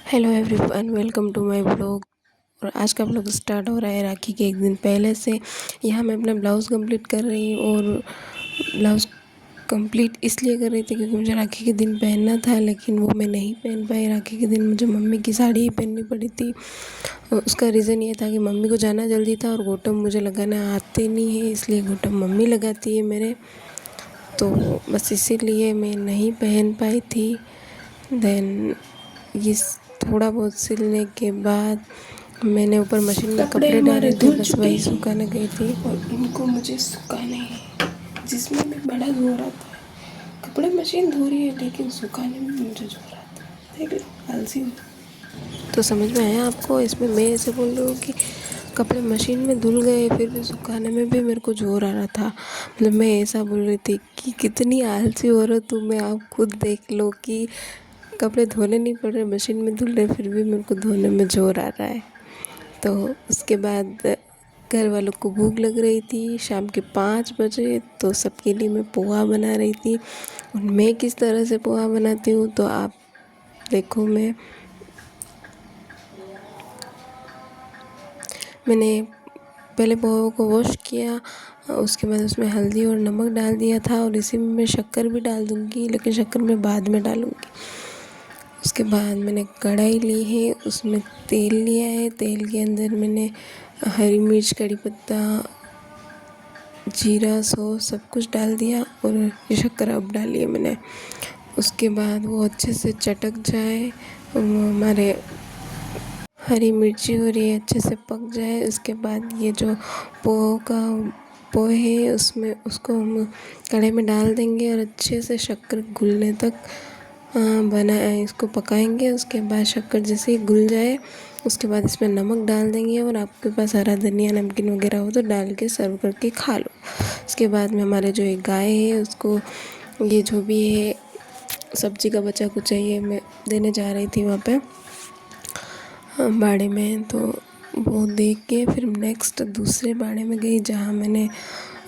Hello everyone, welcome to my blog. और आज का ब्लॉग स्टार्ट हो रहा है राखी के एक दिन पहले से। यहाँ मैं अपना ब्लाउज़ कंप्लीट कर रही हूँ और ब्लाउज़ कंप्लीट इसलिए कर रही थी क्योंकि मुझे राखी के दिन पहनना था, लेकिन वो मैं नहीं पहन पाई। राखी के दिन मुझे मम्मी की साड़ी ही पहननी पड़ी थी। और उसका रीज़न ये था कि मम्मी को जाना जल्दी था और घोटम मुझे लगाना आते नहीं है, इसलिए घोटम मम्मी लगाती है मेरे। तो बस इसीलिए मैं नहीं पहन पाई थी। देन ये थोड़ा बहुत सिलने के बाद मैंने ऊपर मशीन में कपड़े डाले थे, बस वही सुखाने गई थी और इनको मुझे सुखाने हैं, जिसमें भी बड़ा जोर आता है। कपड़े मशीन धो रही है लेकिन सुखाने में मुझे जोर आता है। देख लो, आलसी हूँ। तो समझ में आया आपको? इसमें मैं ऐसे बोल रही हूँ कि कपड़े मशीन में धुल गए, फिर भी सुखाने में भी मेरे को जोर आ रहा था। मतलब मैं ऐसा बोल रही थी कि कितनी आलसी औरत हूँ मैं। आप खुद देख लो कि कपड़े धोने नहीं पड़ रहे, मशीन में धुल रहे, फिर भी मेरे को धोने में ज़ोर आ रहा है। तो उसके बाद घर वालों को भूख लग रही थी, शाम के 5 बजे। तो सबके लिए मैं पोहा बना रही थी। और मैं किस तरह से पोहा बनाती हूँ तो आप देखो। मैंने पहले पोहा को वॉश किया, उसके बाद उसमें हल्दी और नमक डाल दिया था, और इसी में मैं शक्कर भी डाल दूँगी, लेकिन शक्कर मैं बाद में डालूँगी। उसके बाद मैंने कढ़ाई ली है, उसमें तेल लिया है। तेल के अंदर मैंने हरी मिर्च, कड़ी पत्ता, जीरा, सौंफ सब कुछ डाल दिया और ये शक्कर अब डाली है मैंने। उसके बाद वो अच्छे से चटक जाए, वो हमारे हरी मिर्ची और ये अच्छे से पक जाए। उसके बाद ये जो पोहे है उसमें उसको हम कढ़ाई में डाल देंगे और अच्छे से शक्कर घुलने तक इसको पकाएंगे। उसके बाद शक्कर जैसे ही घुल जाए उसके बाद इसमें नमक डाल देंगे, और आपके पास हरा धनिया, नमकीन वगैरह हो तो डाल के सर्व करके खा लो। उसके बाद में हमारे जो एक गाय है उसको ये जो भी है सब्जी का बचा कुछ चाहिए मैं देने जा रही थी वहाँ पे बाड़े में। तो वो देख के फिर नेक्स्ट दूसरे बाड़े में गई जहाँ मैंने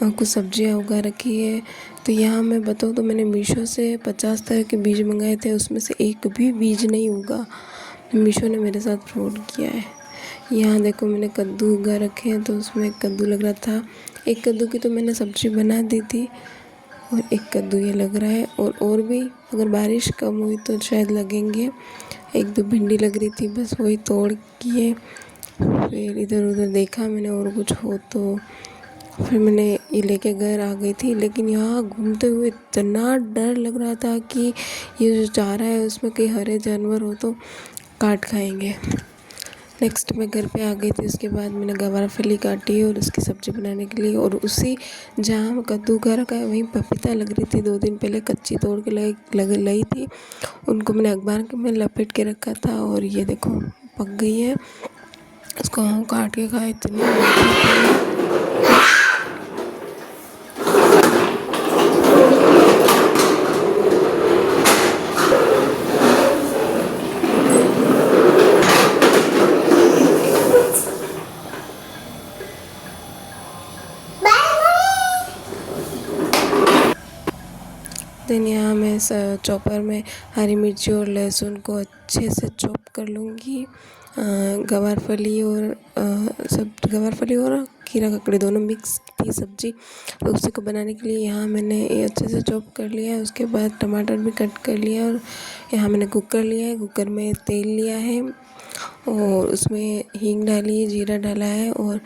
कुछ सब्जियाँ उगा रखी है। तो यहाँ मैं बताऊँ तो मैंने मीशो से 50 तरह के बीज मंगाए थे, उसमें से एक भी बीज नहीं उगा। मीशो ने मेरे साथ फ्रॉड किया है। यहाँ देखो मैंने कद्दू उगा रखे हैं, तो उसमें एक कद्दू लग रहा था। एक कद्दू की तो मैंने सब्जी बना दी थी और एक कद्दू ये लग रहा है। और भी अगर बारिश कम हुई तो शायद लगेंगे। एक दो भिंडी लग रही थी, बस वही तोड़ किए। फिर इधर उधर देखा मैंने और कुछ हो तो फिर मैंने ये लेके घर आ गई थी। लेकिन यहाँ घूमते हुए इतना डर लग रहा था कि ये जो चारा है उसमें कहीं हरे जानवर हो तो काट खाएंगे। नेक्स्ट मैं घर पे आ गई थी। उसके बाद मैंने गवार फली काटी और उसकी सब्ज़ी बनाने के लिए, और उसी जहाँ कद्दू का रखा है वहीं पपीता लग रही थी। 2 दिन पहले कच्ची तोड़ के लाई थी, उनको मैंने अखबार में लपेट के रखा था और ये देखो पक गई है। उसको हम काट के खाए, इतनी मीठी थी। देन यहाँ मैं चॉपर में हरी मिर्ची और लहसुन को अच्छे से चॉप कर लूँगी। गवारफली और गवारफली और खीरा ककड़ी दोनों मिक्स थी सब्ज़ी, तो उसी को बनाने के लिए यहाँ मैंने ये अच्छे से चॉप कर लिया है। उसके बाद टमाटर भी कट कर लिया, और यहाँ मैंने कुकर लिया है। कुकर में तेल लिया है और उसमें हींग डाली है, जीरा डाला है, और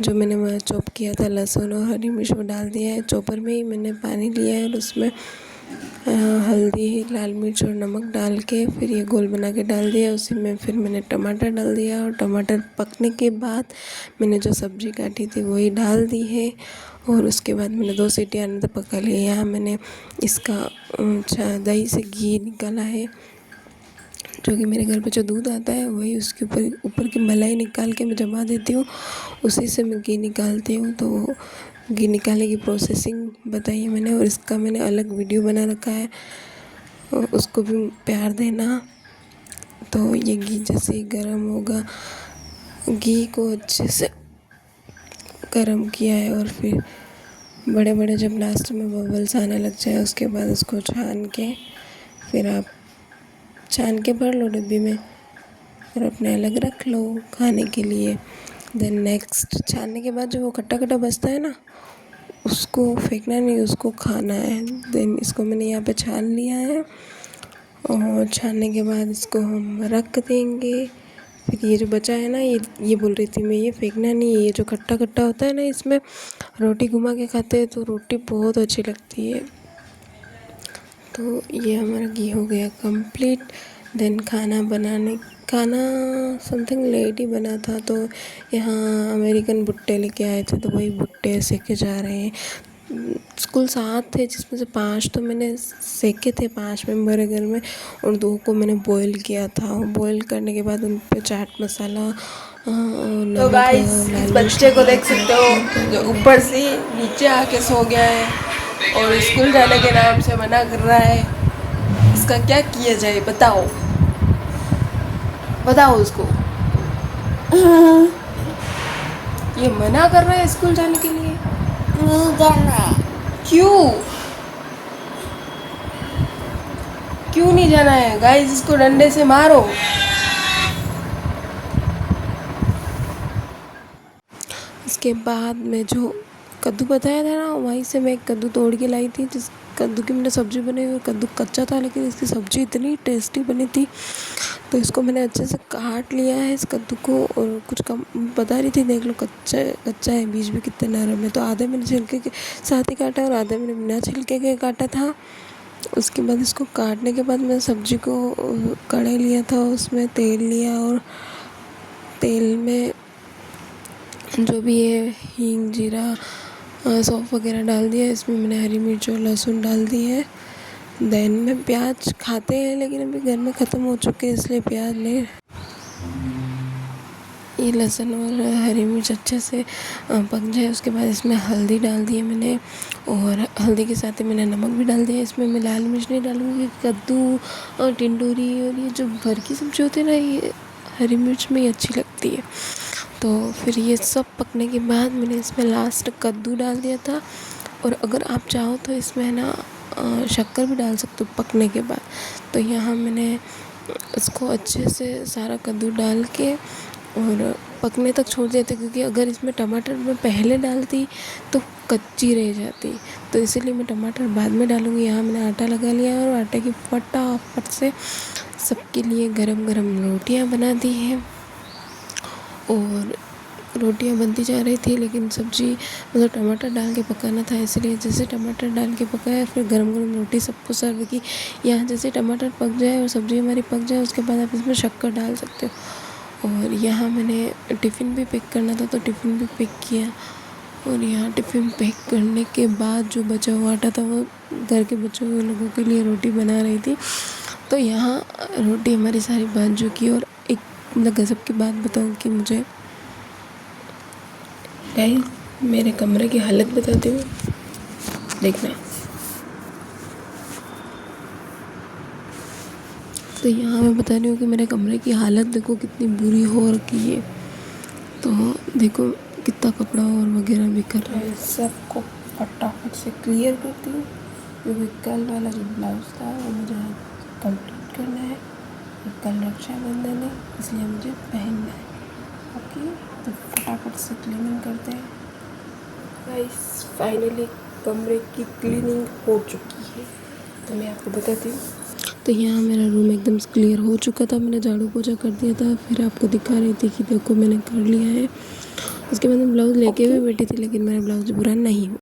जो मैंने चॉप किया था लहसुन और हरी मिर्च वो डाल दिया है। चॉपर में ही मैंने पानी लिया है और उसमें हल्दी, लाल मिर्च और नमक डाल के फिर ये घोल बना के डाल दिया। उसी में फिर मैंने टमाटर डाल दिया, और टमाटर पकने के बाद मैंने जो सब्ज़ी काटी थी वही डाल दी है, और उसके बाद मैंने 2 सीटी आने तक पका लिया। यहाँ मैंने इसका दही से घी निकाला है, जो कि मेरे घर पे जो दूध आता है वही उसके ऊपर की मलाई निकाल के मैं जमा देती हूँ, उसी से मैं घी निकालती हूँ। तो घी निकालने की प्रोसेसिंग बताई है मैंने, और इसका मैंने अलग वीडियो बना रखा है, और उसको भी प्यार देना। तो ये घी जैसे ही गर्म होगा, घी को अच्छे से गर्म किया है, और फिर बड़े बड़े जब लास्ट में बबल्स आने लग जाए उसके बाद उसको छान के फिर आप छान के भर लो डिब्बी में। और अपने अलग रख लो खाने के लिए। देन नेक्स्ट छानने के बाद जो वो खट्टा खट्टा बचता है ना, उसको फेंकना नहीं, उसको खाना है। देन इसको मैंने यहाँ पे छान लिया है और छानने के बाद इसको हम रख देंगे। फिर ये जो बचा है ना, ये बोल रही थी मैं, ये फेंकना नहीं है। ये जो खट्टा खट्टा होता है ना, इसमें रोटी घुमा के खाते हैं तो रोटी बहुत अच्छी लगती है। तो ये हमारा घी हो गया कंप्लीट। देन खाना समथिंग लेट ही बना था, तो यहाँ अमेरिकन भुट्टे लेके आए थे, तो वही भुट्टे सेके जा रहे हैं। कुल 7 थे, जिसमें से 5 तो मैंने सेके थे, 5 मेंबर है घर में, और 2 को मैंने बॉईल किया था। बॉईल करने के बाद उन पे चाट मसाला और तो गाइस इस बच्चे को देख सकते हो जो ऊपर से नीचे आके सो गया है और स्कूल जाने के नाम से मना कर रहा है। इसका क्या किया जाए बताओ, बताओ उसको। ये मना कर रहा है स्कूल जाने के लिए। नहीं जाना है। क्यों क्यों नहीं जाना है? गाइस इसको डंडे से मारो। इसके बाद में जो कद्दू बताया था ना, वहीं से मैं एक कद्दू तोड़ के लाई थी, जिस कद्दू की मैंने सब्ज़ी बनाई। और कद्दू कच्चा था, लेकिन इसकी सब्ज़ी इतनी टेस्टी बनी थी। तो इसको मैंने अच्छे से काट लिया है इस कद्दू को। और कुछ कम बता रही थी, देख लो कच्चा है, बीज भी कितने नरम है। तो आधे मैंने छिलके के साथ ही काटा और आधे मैंने बिना छिलके के काटा था। उसके बाद इसको काटने के बाद मैंने सब्ज़ी को कढ़ाई लिया था, उसमें तेल लिया और तेल में जो भी है हींग, जीरा, सौंफ वगैरह डाल दिया। इसमें मैंने हरी मिर्च और लहसुन डाल दी है। देन में प्याज खाते हैं, लेकिन अभी घर में ख़त्म हो चुके हैं, इसलिए प्याज नहीं। ये लहसुन और हरी मिर्च अच्छे से पक जाए, उसके बाद इसमें हल्दी डाल दी है मैंने, और हल्दी के साथ ही मैंने नमक भी डाल दिया। इसमें मैं लाल मिर्च नहीं डालूँगी। कद्दू और टिंडोरी और ये जो भर की सब्ज़ी होती है ना, ये हरी मिर्च में ही अच्छी लगती है। तो फिर ये सब पकने के बाद मैंने इसमें लास्ट कद्दू डाल दिया था। और अगर आप चाहो तो इसमें ना शक्कर भी डाल सकते हो पकने के बाद। तो यहाँ मैंने इसको अच्छे से सारा कद्दू डाल के और पकने तक छोड़ दिया था, क्योंकि अगर इसमें टमाटर मैं पहले डालती तो कच्ची रह जाती। तो इसीलिए मैं टमाटर बाद में डालूँगी। यहाँ मैंने आटा लगा लिया और आटे की फटाफट से सबके लिए गरम गरम रोटियाँ बना दी हैं। और रोटियां बनती जा रही थी, लेकिन सब्ज़ी मतलब टमाटर डाल के पकाना था, इसलिए जैसे टमाटर डाल के पकाया, फिर गरम गरम रोटी सबको सर्व की। यहाँ जैसे टमाटर पक जाए और सब्ज़ी हमारी पक जाए, उसके बाद आप इसमें शक्कर डाल सकते हो। और यहाँ मैंने टिफ़िन भी पैक करना था, तो टिफ़िन भी पैक किया। और यहाँ टिफ़िन पैक करने के बाद जो बचा हुआ आटा था, वो घर के बचे हुए लोगों के लिए रोटी बना रही थी। तो यहाँ रोटी हमारी सारी बन चुकी। और एक मतलब गज़ब की बात बताऊँ कि मुझे गाइस मेरे कमरे की हालत बताती हूँ, देखना। तो यहाँ मैं बता रही हूँ कि मेरे कमरे की हालत देखो कितनी बुरी हो रखी है। तो देखो कितना कपड़ा और वगैरह भी कर रहा है। सबको फटाफट से क्लियर करती हूँ, क्योंकि कल वाला जो ब्लाउज़ था वो मुझे कंप्लीट करना है। कल रक्षाबंधन है, इसलिए मुझे पहनना है। ओके, तो फटाफट से क्लीनिंग करते हैं। गाइस फाइनली कमरे की क्लीनिंग हो चुकी है, तो मैं आपको बताती हूँ। तो यहाँ मेरा रूम एकदम क्लियर हो चुका था, मैंने झाड़ू पोछा कर दिया था, फिर आपको दिखा रही थी कि देखो मैंने कर लिया है। उसके बाद मैं ब्लाउज़ लेके भी बैठी थी, लेकिन मेरा ब्लाउज़ पूरा नहीं हुआ।